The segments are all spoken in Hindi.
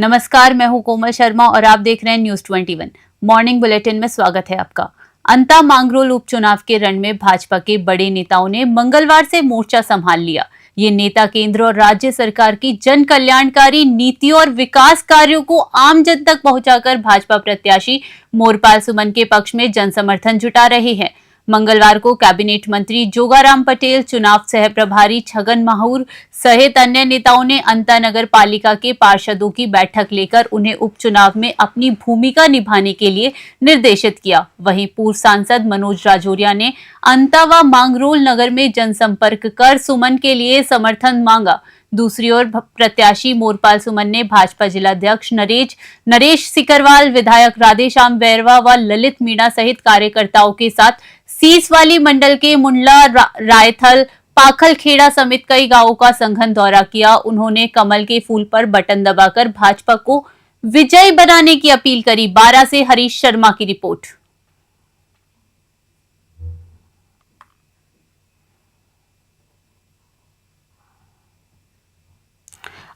नमस्कार, मैं हूं कोमल शर्मा और आप देख रहे हैं न्यूज 21 मॉर्निंग बुलेटिन में स्वागत है आपका। अंता मांगरोल उपचुनाव के रण में भाजपा के बड़े नेताओं ने मंगलवार से मोर्चा संभाल लिया। ये नेता केंद्र और राज्य सरकार की जन कल्याणकारी नीतियों और विकास कार्यों को आम जन तक पहुंचाकर भाजपा प्रत्याशी मोरपाल सुमन के पक्ष में जन समर्थन जुटा रहे हैं। मंगलवार को कैबिनेट मंत्री जोगाराम पटेल, चुनाव सह प्रभारी छगन माहूर सहित अन्य नेताओं ने अंता नगर पालिका के पार्षदों की बैठक लेकर उन्हें उपचुनाव में अपनी भूमिका निभाने के लिए निर्देशित किया। वहीं पूर्व सांसद मनोज राजौरिया ने अंता व मांगरोल नगर में जनसंपर्क कर सुमन के लिए समर्थन मांगा। दूसरी ओर प्रत्याशी मोरपाल सुमन ने भाजपा जिलाध्यक्ष नरेश सिकरवाल, विधायक राधेश्याम बैरवा व ललित मीणा सहित कार्यकर्ताओं के साथ सीसवाली मंडल के मुंडला, रायथल, पाखलखेड़ा समेत कई गांवों का संघन दौरा किया। उन्होंने कमल के फूल पर बटन दबाकर भाजपा को विजयी बनाने की अपील करी। 12 से हरीश शर्मा की रिपोर्ट।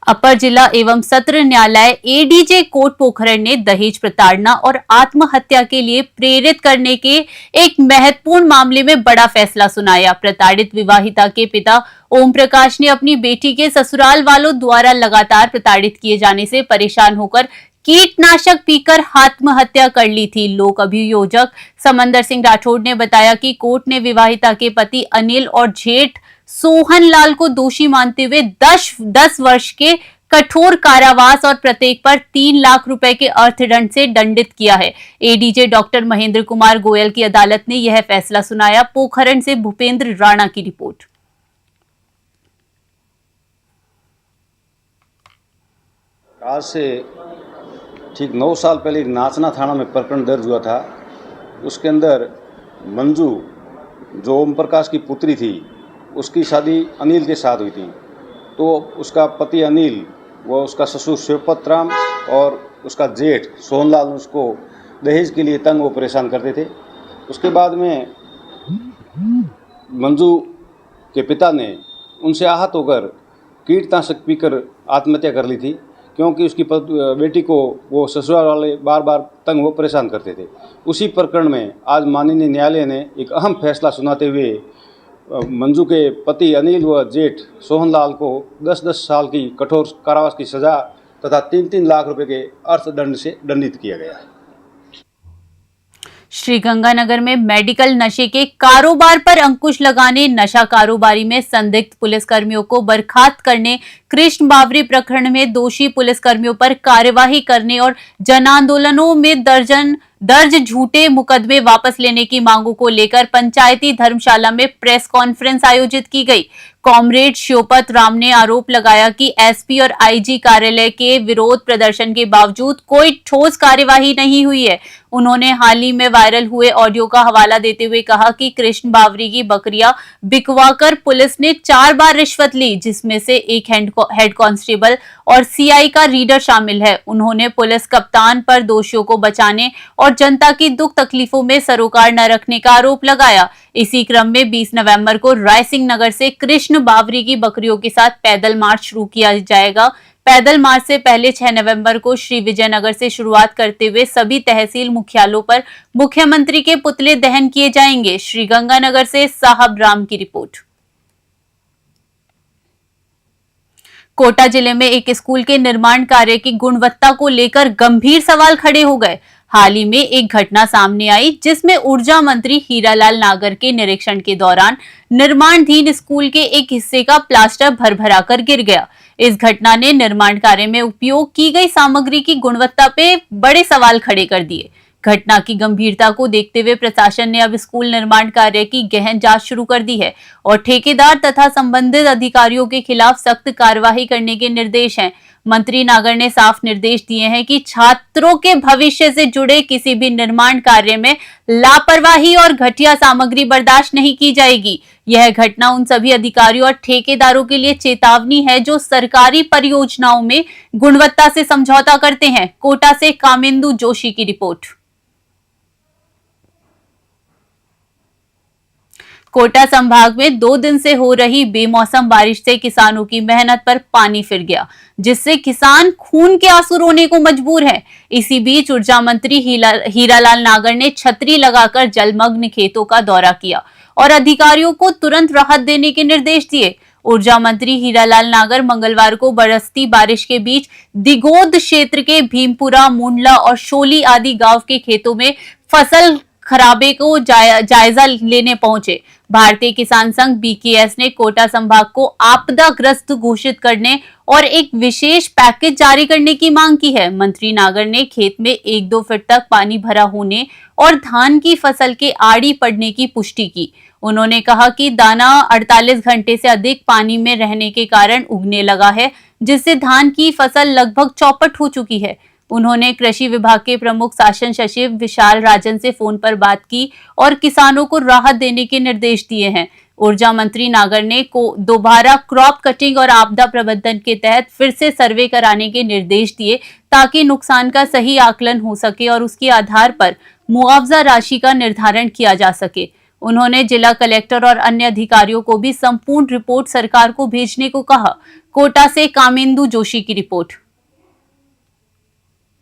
अपर जिला एवं सत्र न्यायालय एडीजे कोर्ट पोखरण ने दहेज प्रताड़ना और आत्महत्या के लिए प्रेरित करने के एक महत्वपूर्ण मामले में बड़ा फैसला सुनाया। प्रताड़ित विवाहिता के पिता ओम प्रकाश ने अपनी बेटी के ससुराल वालों द्वारा लगातार प्रताड़ित किए जाने से परेशान होकर कीटनाशक पीकर आत्महत्या कर ली थी। लोक अभियोजक समंदर सिंह राठौड़ ने बताया कि कोर्ट ने विवाहिता के पति अनिल और जेठ सोहन लाल को दोषी मानते हुए 10 वर्ष के कठोर कारावास और प्रत्येक पर 3 लाख रुपए के अर्थदंड से दंडित किया है। एडीजे डॉक्टर महेंद्र कुमार गोयल की अदालत ने यह फैसला सुनाया। पोखरण से भूपेंद्र राणा की रिपोर्ट। आज से ठीक 9 साल पहले नाचना थाना में प्रकरण दर्ज हुआ था। उसके अंदर मंजू जो ओम प्रकाश की पुत्री थी, उसकी शादी अनिल के साथ हुई थी। तो उसका पति अनिल व उसका ससुर शिवपत राम और उसका जेठ सोहनलाल उसको दहेज के लिए तंग व परेशान करते थे। उसके बाद में मंजू के पिता ने उनसे आहत होकर कीटनाशक पीकर आत्महत्या कर ली थी, क्योंकि उसकी बेटी को वो ससुराल वाले बार बार तंग व परेशान करते थे। उसी प्रकरण में आज माननीय न्यायालय ने एक अहम फैसला सुनाते हुए मंजू के पति अनिल व जेठ सोहनलाल को 10-10 साल की कठोर कारावास की सजा तथा 3-3 लाख रुपए के अर्थदंड से दंडित किया गया है। श्रीगंगानगर में मेडिकल नशे के कारोबार पर अंकुश लगाने, नशा कारोबारी में संदिग्ध पुलिसकर्मियों को बर्खास्त करने, कृष्ण बावरी प्रकरण में दोषी पुलिसकर्मियों पर कार्यवाही करने और जन आंदोलनों में दर्ज झूठे मुकदमे वापस लेने की मांगों को लेकर पंचायती धर्मशाला में प्रेस कॉन्फ्रेंस आयोजित की गई। कॉमरेड शिवपत राम ने आरोप लगाया कि एसपी और आईजी कार्यालय के विरोध प्रदर्शन के बावजूद कोई ठोस कार्यवाही नहीं हुई है। उन्होंने हाल ही में वायरल हुए ऑडियो का हवाला देते हुए कहा कि कृष्ण बावरी की बकरियां बिकवाकर पुलिस ने 4 बार रिश्वत ली, जिसमें से एक हेड कांस्टेबल और सीआई का रीडर शामिल है। उन्होंने पुलिस कप्तान पर दोषियों को बचाने और जनता की दुख तकलीफों में सरोकार न रखने का आरोप लगाया। इसी क्रम में 20 नवंबर को रायसिंह नगर से कृष्ण बावरी की बकरियों के साथ पैदल मार्च शुरू किया जाएगा। पैदल मार्च से पहले 6 नवंबर को श्री विजयनगर से शुरुआत करते हुए सभी तहसील मुख्यालयों पर मुख्यमंत्री के पुतले दहन किए जाएंगे। श्रीगंगानगर से साहब राम की रिपोर्ट। कोटा जिले में एक स्कूल के निर्माण कार्य की गुणवत्ता को लेकर गंभीर सवाल खड़े हो गए। हाल ही में एक घटना सामने आई, जिसमें ऊर्जा मंत्री हीरालाल नागर के निरीक्षण के दौरान निर्माणाधीन स्कूल के एक हिस्से का प्लास्टर भरभराकर गिर गया। इस घटना ने निर्माण कार्य में उपयोग की गई सामग्री की गुणवत्ता पे बड़े सवाल खड़े कर दिए। घटना की गंभीरता को देखते हुए प्रशासन ने अब स्कूल निर्माण कार्य की गहन जांच शुरू कर दी है और ठेकेदार तथा संबंधित अधिकारियों के खिलाफ सख्त कार्रवाई करने के निर्देश हैं। मंत्री नागर ने साफ निर्देश दिए हैं कि छात्रों के भविष्य से जुड़े किसी भी निर्माण कार्य में लापरवाही और घटिया सामग्री बर्दाश्त नहीं की जाएगी। यह घटना उन सभी अधिकारियों और ठेकेदारों के लिए चेतावनी है जो सरकारी परियोजनाओं में गुणवत्ता से समझौता करते हैं। कोटा से कामेंदु जोशी की रिपोर्ट। कोटा संभाग में 2 दिन से हो रही बेमौसम बारिश से किसानों की मेहनत पर पानी फिर गया, जिससे किसान खून के आंसू रोने को मजबूर है। इसी बीच ऊर्जा मंत्री हीरालाल नागर ने छतरी लगाकर जलमग्न खेतों का दौरा किया और अधिकारियों को तुरंत राहत देने के निर्देश दिए। ऊर्जा मंत्री हीरालाल नागर मंगलवार को बरसती बारिश के बीच दिगोद क्षेत्र के भीमपुरा, मुंडला और शोली आदि गांव के खेतों में फसल खराबे को जायजा लेने पहुंचे। भारतीय किसान संघ बीकेएस ने कोटा संभाग को आपदाग्रस्त घोषित करने और एक विशेष पैकेज जारी करने की मांग की है। मंत्री नागर ने खेत में 1-2 फीट तक पानी भरा होने और धान की फसल के आड़ी पड़ने की पुष्टि की। उन्होंने कहा कि दाना 48 घंटे से अधिक पानी में रहने के कारण उगने लगा है, जिससे धान की फसल लगभग चौपट हो चुकी है। उन्होंने कृषि विभाग के प्रमुख शासन सचिव विशाल राजन से फोन पर बात की और किसानों को राहत देने के निर्देश दिए हैं। ऊर्जा मंत्री नागर ने दोबारा क्रॉप कटिंग और आपदा प्रबंधन के तहत फिर से सर्वे कराने के निर्देश दिए, ताकि नुकसान का सही आकलन हो सके और उसके आधार पर मुआवजा राशि का निर्धारण किया जा सके। उन्होंने जिला कलेक्टर और अन्य अधिकारियों को भी संपूर्ण रिपोर्ट सरकार को भेजने को कहा। कोटा से कामेंदु जोशी की रिपोर्ट।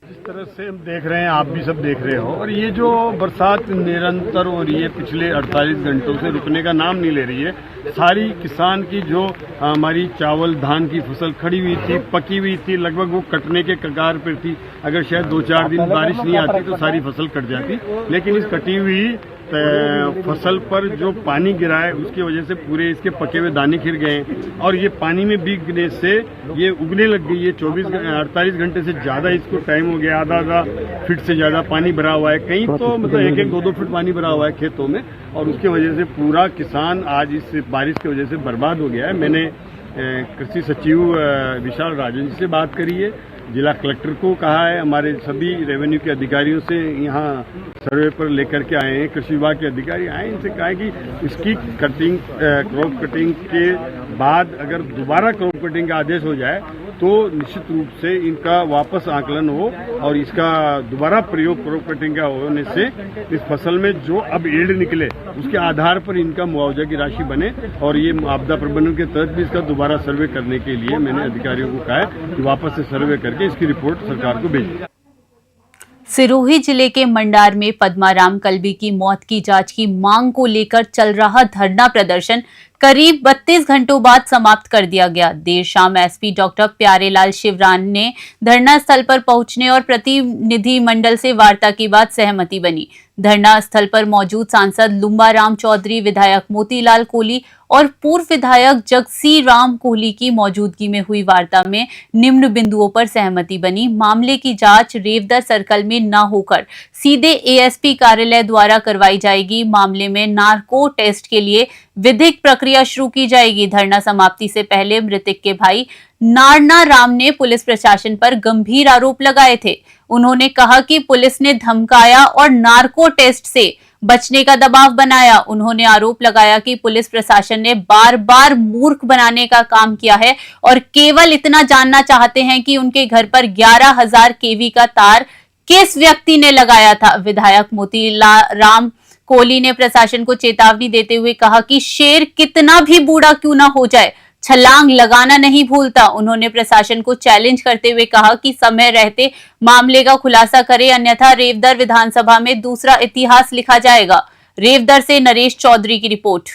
जिस तरह से हम देख रहे हैं, आप भी सब देख रहे हो, और ये जो बरसात निरंतर हो रही है पिछले 48 घंटों से रुकने का नाम नहीं ले रही है। सारी किसान की जो हमारी चावल धान की फसल खड़ी हुई थी, पकी हुई थी, लगभग वो कटने के कगार पर थी। अगर शायद 2-4 दिन बारिश नहीं आती तो सारी फसल कट जाती, लेकिन इस कटी हुई फसल पर जो पानी गिरा है उसकी वजह से पूरे इसके पके हुए दाने खिर गए और ये पानी में भीगने से ये उगने लग गई है। 48 घंटे से ज़्यादा इसको टाइम हो गया, आधा फीट से ज़्यादा पानी भरा हुआ है। कहीं तो मतलब 1-1, 2-2 फीट पानी भरा हुआ है खेतों में, और उसकी वजह से पूरा किसान आज इस बारिश की वजह से बर्बाद हो गया है। मैंने कृषि सचिव विशाल राजन जी से बात करी है, जिला कलेक्टर को कहा है, हमारे सभी रेवेन्यू के अधिकारियों से यहाँ सर्वे पर लेकर के आए हैं, कृषि विभाग के अधिकारी आए, इनसे कहा है कि इसकी कटिंग क्रॉप कटिंग के बाद अगर दोबारा क्रॉप कटिंग का आदेश हो जाए तो निश्चित रूप से इनका वापस आकलन हो और इसका दोबारा प्रयोग क्रॉप कटिंग का होने से इस फसल में जो अब ईल्ड निकले उसके आधार पर इनका मुआवजा की राशि बने। और ये आपदा प्रबंधन के तहत भी इसका दोबारा सर्वे करने के लिए मैंने अधिकारियों को कहा है कि वापस से सर्वे करके इसकी रिपोर्ट सरकार को भेजें। सिरोही जिले के मंडार में पद्माराम कल्बी की मौत की जांच की मांग को लेकर चल रहा धरना प्रदर्शन करीब 32 घंटों बाद समाप्त कर दिया गया। देर शाम एसपी डॉक्टर प्यारेलाल शिवरान ने धरना स्थल पर पहुंचने और प्रतिनिधि मंडल से वार्ता के बाद सहमति बनी। धरना स्थल पर मौजूद सांसद लुम्बाराम चौधरी, विधायक मोतीलाल कोहली और पूर्व विधायक जगसी राम कोहली की मौजूदगी में हुई वार्ता में निम्न बिंदुओं पर सहमति बनी। मामले की जांच रेवदर सर्कल में न होकर सीधे एएसपी कार्यालय द्वारा करवाई जाएगी। मामले में नार्को टेस्ट के लिए विधिक प्रक्रिया शुरू की जाएगी। धरना समाप्ति से पहले मृतक के भाई नारना राम ने पुलिस प्रशासन पर गंभीर आरोप लगाए थे। उन्होंने कहा कि पुलिस ने धमकाया और नार्को टेस्ट से बचने का दबाव बनाया। उन्होंने आरोप लगाया कि पुलिस प्रशासन ने बार बार मूर्ख बनाने का काम किया है और केवल इतना जानना चाहते हैं कि उनके घर पर 11,000 केवी का तार किस व्यक्ति ने लगाया था। विधायक मोतीलाल राम कोहली ने प्रशासन को चेतावनी देते हुए कहा कि शेर कितना भी बूढ़ा क्यों ना हो जाए, छलांग लगाना नहीं भूलता। उन्होंने प्रशासन को चैलेंज करते हुए कहा कि समय रहते मामले का खुलासा करे, अन्यथा रेवदर विधानसभा में दूसरा इतिहास लिखा जाएगा। रेवदर से नरेश चौधरी की रिपोर्ट।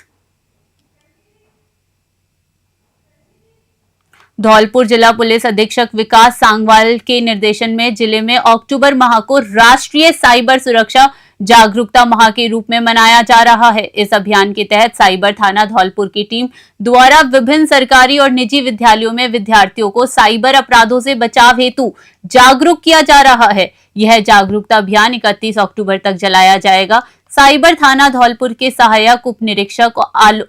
धौलपुर जिला पुलिस अधीक्षक विकास सांगवाल के निर्देशन में जिले में अक्टूबर माह को राष्ट्रीय साइबर सुरक्षा जागरूकता माह के रूप में मनाया जा रहा है। इस अभियान के तहत साइबर थाना धौलपुर की टीम द्वारा विभिन्न सरकारी और निजी विद्यालयों में विद्यार्थियों को साइबर अपराधों से बचाव हेतु जागरूक किया जा रहा है। यह जागरूकता अभियान 31 अक्टूबर तक चलाया जाएगा। साइबर थाना धौलपुर के सहायक उप निरीक्षक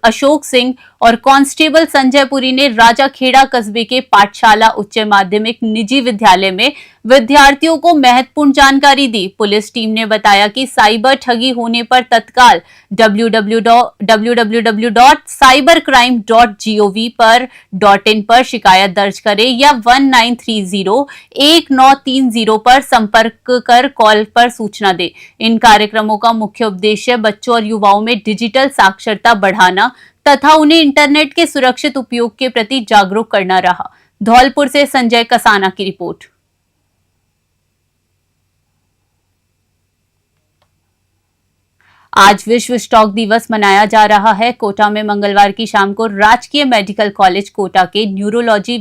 अशोक सिंह और कांस्टेबल संजय पुरी ने राजाखेड़ा कस्बे के पाठशाला उच्च माध्यमिक निजी विद्यालय में विद्यार्थियों को महत्वपूर्ण जानकारी दी। पुलिस टीम ने बताया कि साइबर ठगी होने पर तत्काल www.cybercrime.gov.in पर शिकायत दर्ज करें या 1930-1930 पर संपर्क कर कॉल पर सूचना दे। इन कार्यक्रमों का मुख्य उद्देश्य बच्चों और युवाओं में डिजिटल साक्षरता बढ़ाना तथा उन्हें इंटरनेट के सुरक्षित उपयोग के प्रति जागरूक करना रहा। धौलपुर से संजय कसाना की रिपोर्ट। आज विश्व स्ट्रोक दिवस मनाया जा रहा है। कोटा में मंगलवार की शाम को राजकीय मेडिकल कॉलेज कोटा के न्यूरोलॉजी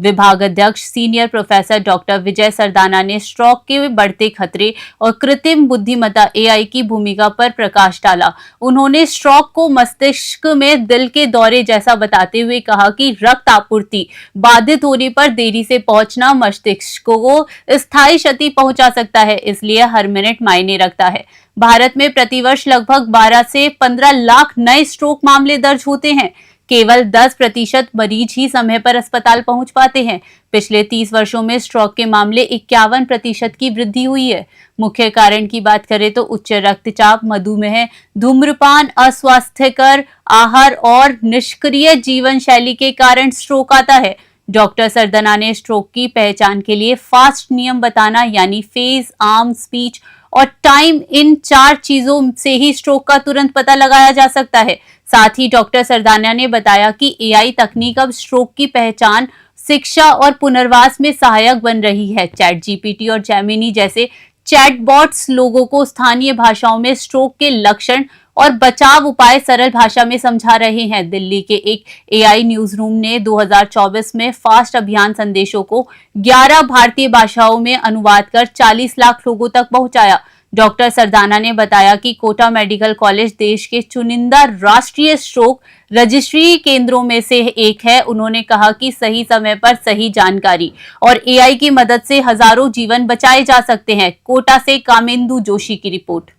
विभाग अध्यक्ष सीनियर प्रोफेसर डॉक्टर विजय सरदाना ने स्ट्रोक के बढ़ते खतरे और कृत्रिम बुद्धिमत्ता एआई की भूमिका पर प्रकाश डाला। उन्होंने स्ट्रोक को मस्तिष्क में दिल के दौरे जैसा बताते हुए कहा कि रक्त आपूर्ति बाधित होने पर देरी से पहुंचना मस्तिष्क को स्थायी क्षति पहुंचा सकता है, इसलिए हर मिनट मायने रखता है। भारत में प्रतिवर्ष लगभग 12 से 15 लाख नए स्ट्रोक मामले दर्ज होते हैं। केवल 10% मरीज ही समय पर अस्पताल पहुंच पाते हैं। पिछले 30 वर्षों में स्ट्रोक के मामले 51% की वृद्धि हुई है। मुख्य कारण की बात करें तो उच्च रक्तचाप, मधुमेह, धूम्रपान, अस्वास्थ्यकर आहार और निष्क्रिय जीवन शैली के कारण स्ट्रोक आता है। डॉक्टर सरदाना ने स्ट्रोक की पहचान के लिए फास्ट नियम बताना यानी फेज, आर्म, स्पीच और टाइम, इन 4 चीजों से ही स्ट्रोक का तुरंत पता लगाया जा सकता है। साथ ही डॉक्टर सरदाना ने बताया कि एआई तकनीक अब स्ट्रोक की पहचान, शिक्षा और पुनर्वास में सहायक बन रही है। चैट जीपीटी और जेमिनी जैसे चैटबॉट्स लोगों को स्थानीय भाषाओं में स्ट्रोक के लक्षण और बचाव उपाय सरल भाषा में समझा रहे हैं। दिल्ली के एक एआई न्यूज रूम ने 2024 में फास्ट अभियान संदेशों को 11 भारतीय भाषाओं में अनुवाद कर 40 लाख लोगों तक पहुंचाया। डॉक्टर सरदाना ने बताया कि कोटा मेडिकल कॉलेज देश के चुनिंदा राष्ट्रीय स्ट्रोक रजिस्ट्री केंद्रों में से एक है। उन्होंने कहा कि सही समय पर सही जानकारी और एआई की मदद से हजारों जीवन बचाए जा सकते हैं। कोटा से कामेंदु जोशी की रिपोर्ट।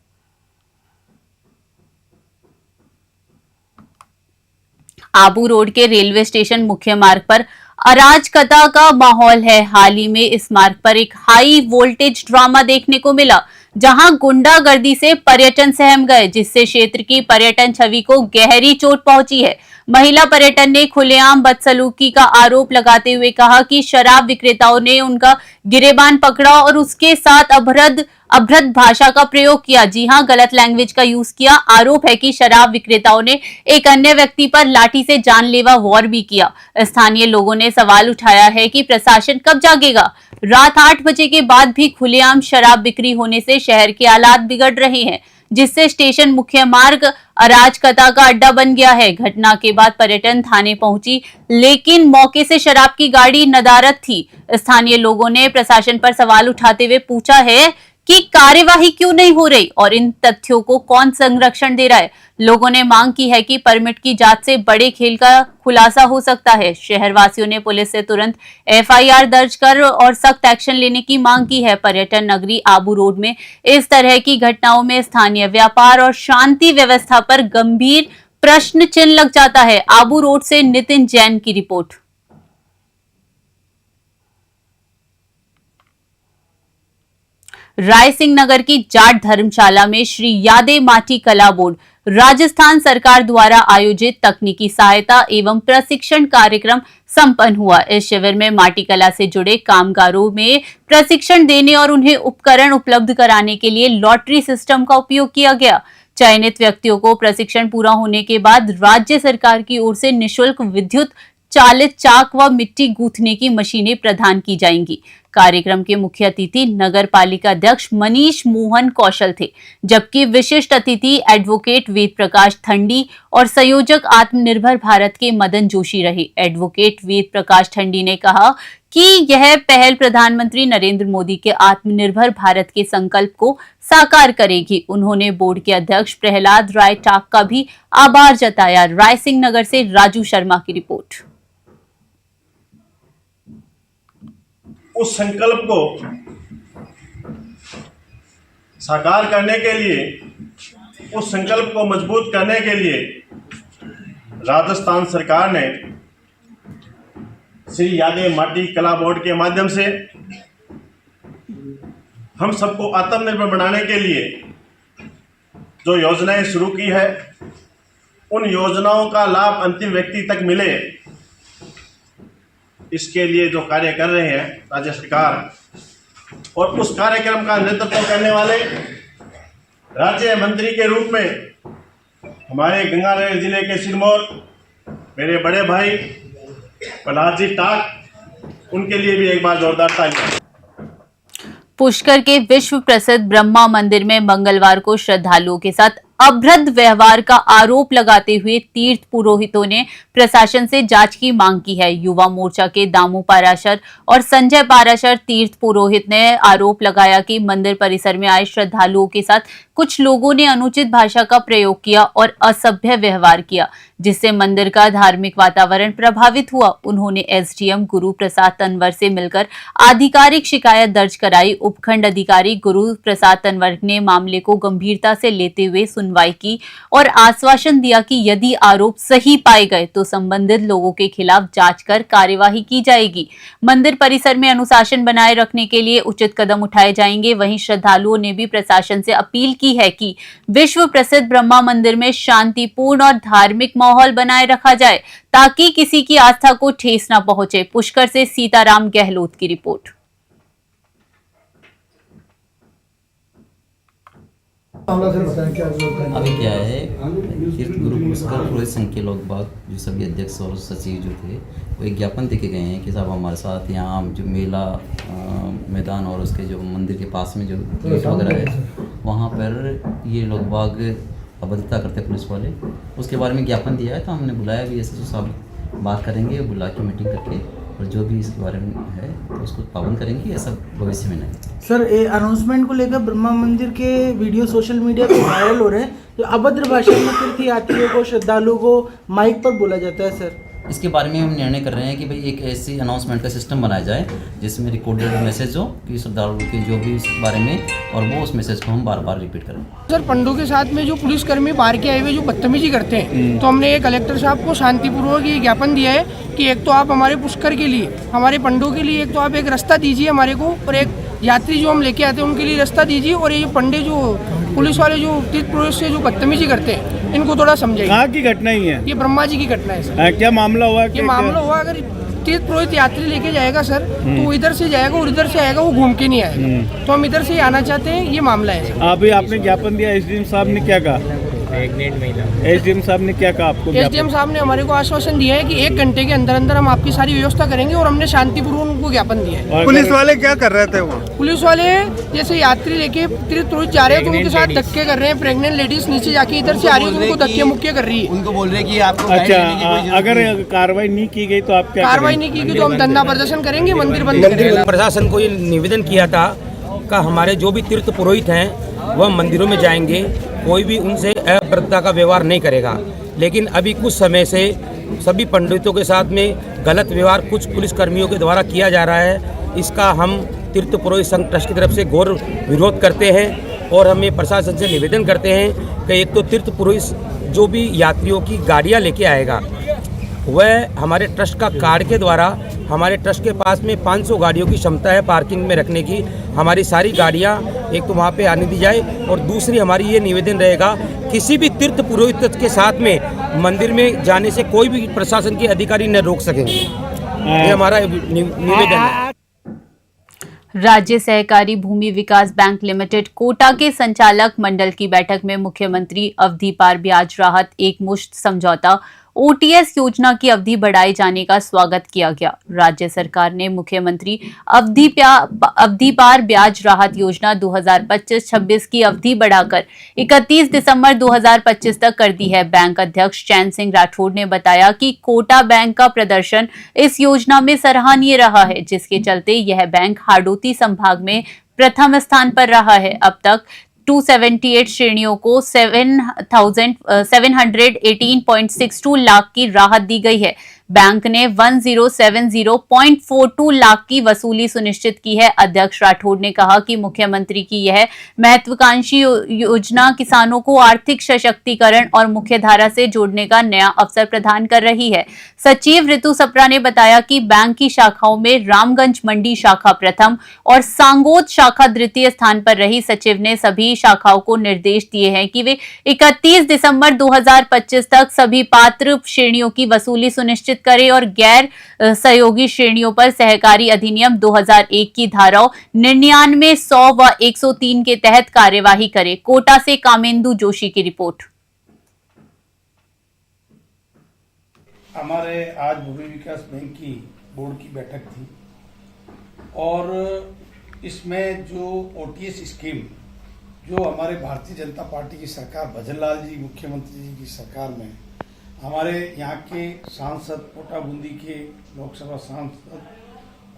आबू रोड के रेलवे स्टेशन मुख्य मार्ग पर अराजकता का माहौल है। हाल ही में इस मार्ग पर एक हाई वोल्टेज ड्रामा देखने को मिला, जहां गुंडागर्दी से पर्यटन सहम गए, जिससे क्षेत्र की पर्यटन छवि को गहरी चोट पहुंची है। महिला पर्यटन ने खुलेआम बदसलूकी का आरोप लगाते हुए कहा कि शराब विक्रेताओं ने उनका गिरेबान पकड़ा और उसके साथ अभद्र भाषा का प्रयोग किया। जी हां, गलत लैंग्वेज का यूज किया। आरोप है कि शराब विक्रेताओं ने एक अन्य व्यक्ति पर लाठी से जानलेवा वार भी किया। स्थानीय लोगों ने सवाल उठाया है कि प्रशासन कब जागेगा। रात 8 बजे के बाद भी खुलेआम शराब बिक्री होने से शहर के हालात बिगड़ रहे हैं, जिससे स्टेशन मुख्य मार्ग अराजकता का अड्डा बन गया है। घटना के बाद पर्यटन थाने पहुंची, लेकिन मौके से शराब की गाड़ी नदारद थी। स्थानीय लोगों ने प्रशासन पर सवाल उठाते हुए पूछा है कि कार्यवाही क्यों नहीं हो रही और इन तथ्यों को कौन संरक्षण दे रहा है। लोगों ने मांग की है कि परमिट की जांच से बड़े खेल का खुलासा हो सकता है। शहरवासियों ने पुलिस से तुरंत एफआईआर दर्ज कर और सख्त एक्शन लेने की मांग की है। पर्यटन नगरी आबू रोड में इस तरह की घटनाओं में स्थानीय व्यापार और शांति व्यवस्था पर गंभीर प्रश्न चिन्ह लग जाता है। आबू रोड से नितिन जैन की रिपोर्ट। रायसिंह नगर की जाट धर्मशाला में श्री यादे माटी कला बोर्ड राजस्थान सरकार द्वारा आयोजित तकनीकी सहायता एवं प्रशिक्षण कार्यक्रम संपन्न हुआ। इस शिविर में माटी कला से जुड़े कामगारों में प्रशिक्षण देने और उन्हें उपकरण उपलब्ध कराने के लिए लॉटरी सिस्टम का उपयोग किया गया। चयनित व्यक्तियों को प्रशिक्षण पूरा होने के बाद राज्य सरकार की ओर से निःशुल्क विद्युत चालित चाक व मिट्टी गूंथने की मशीनें प्रदान की जाएंगी। कार्यक्रम के मुख्य अतिथि नगर पालिका अध्यक्ष मनीष मोहन कौशल थे, जबकि विशिष्ट अतिथि एडवोकेट वेद प्रकाश ठंडी और संयोजक आत्मनिर्भर भारत के मदन जोशी रहे। एडवोकेट वेद प्रकाश ठंडी ने कहा कि यह पहल प्रधानमंत्री नरेंद्र मोदी के आत्मनिर्भर भारत के संकल्प को साकार करेगी। उन्होंने बोर्ड के अध्यक्ष प्रहलाद राय टाक का भी आभार जताया। रायसिंह नगर से राजू शर्मा की रिपोर्ट। उस संकल्प को साकार करने के लिए, उस संकल्प को मजबूत करने के लिए राजस्थान सरकार ने श्री यादे माटी कला बोर्ड के माध्यम से हम सबको आत्मनिर्भर बनाने के लिए जो योजनाएं शुरू की है, उन योजनाओं का लाभ अंतिम व्यक्ति तक मिले, इसके लिए जो कार्य कर रहे हैं राज्य सरकार, और उस कार्यक्रम का नेतृत्व करने वाले राज्य मंत्री के रूप में हमारे गंगानगर जिले के सिरमौर मेरे बड़े भाई प्रहलाद जी टाक, उनके लिए भी एक बार जोरदार तालियां। पुष्कर के विश्व प्रसिद्ध ब्रह्मा मंदिर में मंगलवार को श्रद्धालुओं के साथ अभद्र व्यवहार का आरोप लगाते हुए तीर्थ पुरोहितों ने प्रशासन से जांच की मांग की है। युवा मोर्चा के दामू पाराशर और संजय पाराशर तीर्थ पुरोहित ने आरोप लगाया कि मंदिर परिसर में आए श्रद्धालुओं के साथ कुछ लोगों ने अनुचित भाषा का प्रयोग किया और असभ्य व्यवहार किया, जिससे मंदिर का धार्मिक वातावरण प्रभावित हुआ। उन्होंने एसडीएम गुरु प्रसाद तंवर से मिलकर आधिकारिक शिकायत दर्ज कराई। उपखंड अधिकारी गुरु प्रसाद तंवर ने मामले को गंभीरता से लेते हुए सुनवाई की और आश्वासन दिया कि यदि आरोप सही पाए गए तो संबंधित लोगों के खिलाफ जांच कर कार्यवाही की जाएगी। मंदिर परिसर में अनुशासन बनाए रखने के लिए उचित कदम उठाए जाएंगे। वहीं श्रद्धालुओं ने भी प्रशासन से अपील की है कि विश्व प्रसिद्ध ब्रह्मा मंदिर में शांतिपूर्ण और धार्मिक माहौल बनाए रखा जाए ताकि किसी की आस्था को ठेस न पहुंचे। पुष्कर से सीताराम गहलोत की रिपोर्ट। अभी क्या है, तीर्थ गुरु पुष्कर पुरोहित संघ के लोग बाग जो सभी अध्यक्ष और सचिव जो थे वो एक ज्ञापन देके गए हैं कि साहब हमारे साथ यहाँ जो मेला मैदान और उसके जो मंदिर के पास में जो गेट वगैरह है वहाँ पर ये लोग बाग अभद्रता करते पुलिस वाले, उसके बारे में ज्ञापन दिया है। तो हमने बुलाया भी एसएसओ साहब बात करेंगे, बुला के मीटिंग करके और जो भी इसके बारे में है तो उसको पाबंद करेंगे, ऐसा भविष्य में नहीं। सर, ये अनाउंसमेंट को लेकर ब्रह्मा मंदिर के वीडियो सोशल मीडिया पे वायरल हो रहे हैं, जो अभद्र भाषा में तीर्थ यात्रियों को, श्रद्धालुओं को माइक पर बोला जाता है। सर, इसके बारे में हम निर्णय कर रहे हैं कि भाई एक ऐसी अनाउंसमेंट का सिस्टम बनाया जाए जिसमें रिकॉर्डेड मैसेज हो कि श्रद्धालुओं के जो भी इस बारे में, और वो उस मैसेज को हम बार बार रिपीट करें। सर, पंडों के साथ में जो पुलिसकर्मी बाहर के आए हुए जो बदतमीजी करते हैं, तो हमने ये कलेक्टर साहब को शांतिपूर्वक ये ज्ञापन दिया है कि एक तो आप हमारे पुष्कर के लिए, हमारे पंडों के लिए एक तो आप एक रास्ता दीजिए हमारे को, और एक यात्री जो हम लेके आते हैं उनके लिए रास्ता दीजिए। और ये पंडे जो पुलिस वाले जो तीर्थ पुरोहित से जो बदतमीजी करते हैं इनको थोड़ा समझाइए। कहाँ की घटना ही है? ये ब्रह्मा जी की घटना है सर। क्या मामला हुआ? ये मामला हुआ, अगर तीर्थ पुरोहित यात्री लेके जाएगा सर तो वो इधर से जाएगा और इधर से आएगा, वो घूम के नहीं आएगा। तो हम इधर से ही आना चाहते हैं, ये मामला है। अभी आपने ज्ञापन दिया, एसडीएम साहब ने क्या कहा? एसडीएम साहब ने क्या कहा आपको? एसडीएम साहब ने हमारे को आश्वासन दिया है कि 1 घंटे के अंदर अंदर हम आपकी सारी व्यवस्था करेंगे, और हमने शांतिपूर्वक उनको ज्ञापन दिया है। पुलिस वाले क्या कर रहे थे? वो पुलिस वाले जैसे यात्री लेके तीर्थ पुरोहित जा रहे हैं तो उनके साथ धक्के कर रहे हैं। प्रेग्नेंट लेडीज नीचे जाके इधर से आ रही है तो उनको धक्के मुक्के कर रही है। उनको बोल रहे हैं कि आपको अच्छा, अगर कार्रवाई नहीं की गई तो आप क्या कार्रवाई नहीं की गई तो हम धरना प्रदर्शन करेंगे, मंदिर बंद करेंगे। प्रशासन को ये निवेदन किया था कि हमारे जो भी तीर्थ पुरोहित हैं वह मंदिरों में जाएंगे, कोई भी उनसे अभद्रता का व्यवहार नहीं करेगा। लेकिन अभी कुछ समय से सभी पंडितों के साथ में गलत व्यवहार कुछ पुलिसकर्मियों के द्वारा किया जा रहा है। इसका हम तीर्थ पुरोहित संघ ट्रस्ट की तरफ से घोर विरोध करते हैं और हम ये प्रशासन से निवेदन करते हैं कि एक तो तीर्थ पुरोहित जो भी यात्रियों की गाड़ियाँ लेके आएगा वह हमारे ट्रस्ट का कार्ड के द्वारा, हमारे ट्रस्ट के पास में 500 गाड़ियों की क्षमता है पार्किंग में रखने की, हमारी सारी गाड़ियां एक तो वहां पे आने दी जाए। और दूसरी हमारी ये निवेदन रहेगा, किसी भी तीर्थ पुरोहित के साथ में मंदिर में जाने से कोई भी प्रशासन के अधिकारी न रोक सकेंगे। ये हमारा निवेदन है। राज्य सहकारी भूमि विकास बैंक लिमिटेड कोटा के संचालक मंडल की बैठक में मुख्यमंत्री अवधि पार ब्याज राहत एकमुश्त समझौता ओटीएस योजना की अवधि बढ़ाए जाने का स्वागत किया गया। राज्य सरकार ने मुख्यमंत्री अवधि पार ब्याज राहत योजना 2025-26 की अवधि बढ़ाकर 31 दिसंबर 2025 तक कर दी है। बैंक अध्यक्ष चैन सिंह राठौड़ ने बताया कि कोटा बैंक का प्रदर्शन इस योजना में सराहनीय रहा है, जिसके चलते यह बैंक हाडोती संभाग में प्रथम स्थान पर रहा है। अब तक 278 श्रेणियों को 718.62 लाख की राहत दी गई है। बैंक ने 1070.42 लाख की वसूली सुनिश्चित की है। अध्यक्ष राठौड़ ने कहा कि मुख्यमंत्री की यह महत्वाकांक्षी योजना किसानों को आर्थिक सशक्तिकरण और मुख्यधारा से जोड़ने का नया अवसर प्रदान कर रही है। सचिव ऋतु सप्रा ने बताया कि बैंक की शाखाओं में रामगंज मंडी शाखा प्रथम और सांगोद शाखा द्वितीय स्थान पर रही। सचिव ने सभी शाखाओं को निर्देश दिए हैं कि वे 31 दिसंबर 2025 तक सभी पात्र श्रेणियों की वसूली सुनिश्चित नियंत्रित करे और गैर सहयोगी श्रेणियों पर सहकारी अधिनियम 2001 की धाराओं 99, 100 व 103 के तहत कार्यवाही करे। कोटा से कामेंदु जोशी की रिपोर्ट। हमारे आज भूमि विकास बैंक की बोर्ड की बैठक थी और इसमें जो ओटीएस स्कीम जो हमारे भारतीय जनता पार्टी की सरकार, भजनलाल जी मुख्यमंत्री जी की सरकार में हमारे यहाँ के सांसद, कोटा बूंदी के लोकसभा सांसद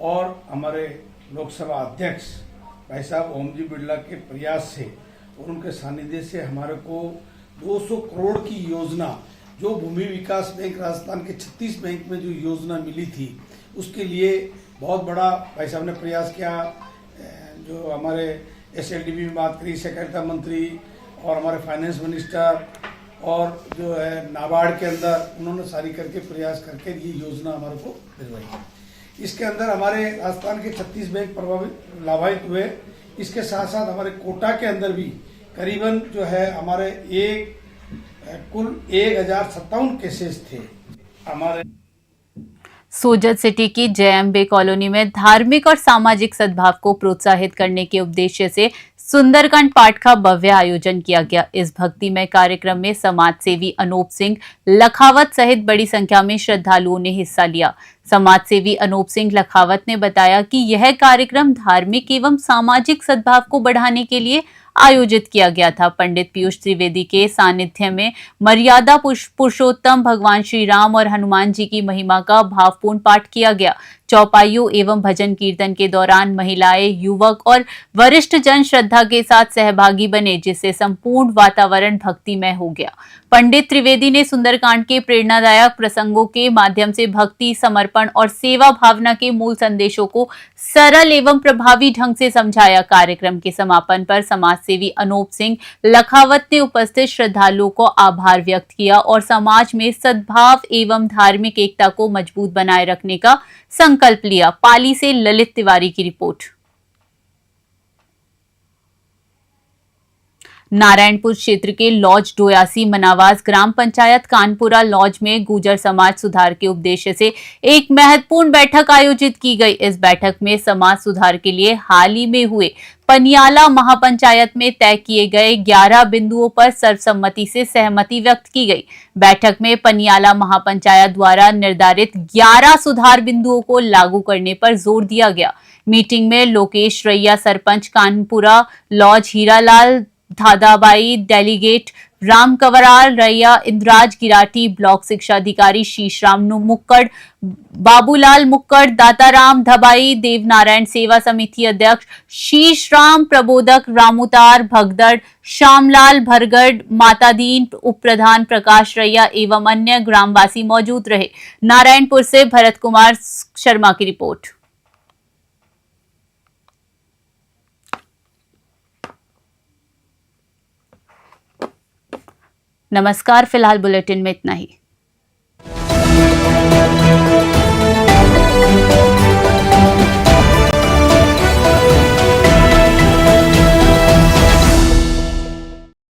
और हमारे लोकसभा अध्यक्ष भाई साहब ओम जी बिरला के प्रयास से और उनके सानिध्य से हमारे को 200 करोड़ की योजना जो भूमि विकास बैंक राजस्थान के 36 बैंक में जो योजना मिली थी उसके लिए बहुत बड़ा भाई साहब ने प्रयास किया। जो हमारे एसएलडीबी में बात करी, सहकारिता मंत्री और हमारे फाइनेंस मिनिस्टर और जो है नाबार्ड के अंदर उन्होंने सारी करके प्रयास करके ये योजना हमारे को दिलवाई। इसके अंदर हमारे राजस्थान के 36 बैंक प्रभावित लाभान्वित हुए। इसके साथ साथ हमारे कोटा के अंदर भी करीबन जो है हमारे कुल 1057 केसेस थे। हमारे सोजत सिटी की जयअंबे कॉलोनी में धार्मिक और सामाजिक सद्भाव को प्रोत्साहित करने के उद्देश्य से सुंदरकांड पाठ का भव्य आयोजन किया गया। इस भक्तिमय कार्यक्रम में समाज सेवी अनूप सिंह लखावत सहित बड़ी संख्या में श्रद्धालुओं ने हिस्सा लिया। समाज सेवी अनूप सिंह लखावत ने बताया कि यह कार्यक्रम धार्मिक एवं सामाजिक सद्भाव को बढ़ाने के लिए आयोजित किया गया था। पंडित पीयूष त्रिवेदी के सानिध्य में मर्यादा पुरुषोत्तम भगवान श्री राम और हनुमान जी की महिमा का भावपूर्ण पाठ किया गया। चौपाइयों एवं भजन कीर्तन के दौरान महिलाएं, युवक और वरिष्ठ जन श्रद्धा के साथ सहभागी बने, जिससे संपूर्ण वातावरण भक्तिमय हो गया। पंडित त्रिवेदी ने सुंदरकांड के प्रेरणादायक प्रसंगों के माध्यम से भक्ति, समर्पण और सेवा भावना के मूल संदेशों को सरल एवं प्रभावी ढंग से समझाया। कार्यक्रम के समापन पर समाजसेवी अनूप सिंह लखावत ने उपस्थित श्रद्धालुओं को आभार व्यक्त किया और समाज में सद्भाव एवं धार्मिक एकता को मजबूत बनाए रखने का संकल्प लिया। पाली से ललित तिवारी की रिपोर्ट। नारायणपुर क्षेत्र के लॉज डोयासी मनावास ग्राम पंचायत कानपुरा लॉज में गुर्जर समाज सुधार के उद्देश्य से एक महत्वपूर्ण बैठक आयोजित की गई। इस बैठक में समाज सुधार के लिए हाल ही में हुए पनियाला महापंचायत में तय किए गए 11 बिंदुओं पर सर्वसम्मति से सहमति व्यक्त की गई। बैठक में पनियाला महापंचायत द्वारा निर्धारित 11 सुधार बिंदुओं को लागू करने पर जोर दिया गया। मीटिंग में लोकेश रैया सरपंच कानपुरा लॉज, हीरालाल धादाबाई डेलीगेट, राम कंवराल रैया, इंद्राज गिराटी ब्लॉक शिक्षा अधिकारी, शीशराम मुक्कड़, बाबूलाल मुक्कड़, दाताराम धबाई, देवनारायण सेवा समिति अध्यक्ष शीशराम प्रबोधक, रामूतार भगदड़, श्यामलाल भरगढ़, मातादीन उप प्रधान प्रकाश रैया एवं अन्य ग्रामवासी मौजूद रहे। नारायणपुर से भरत कुमार शर्मा की रिपोर्ट। नमस्कार, फिलहाल बुलेटिन में इतना ही।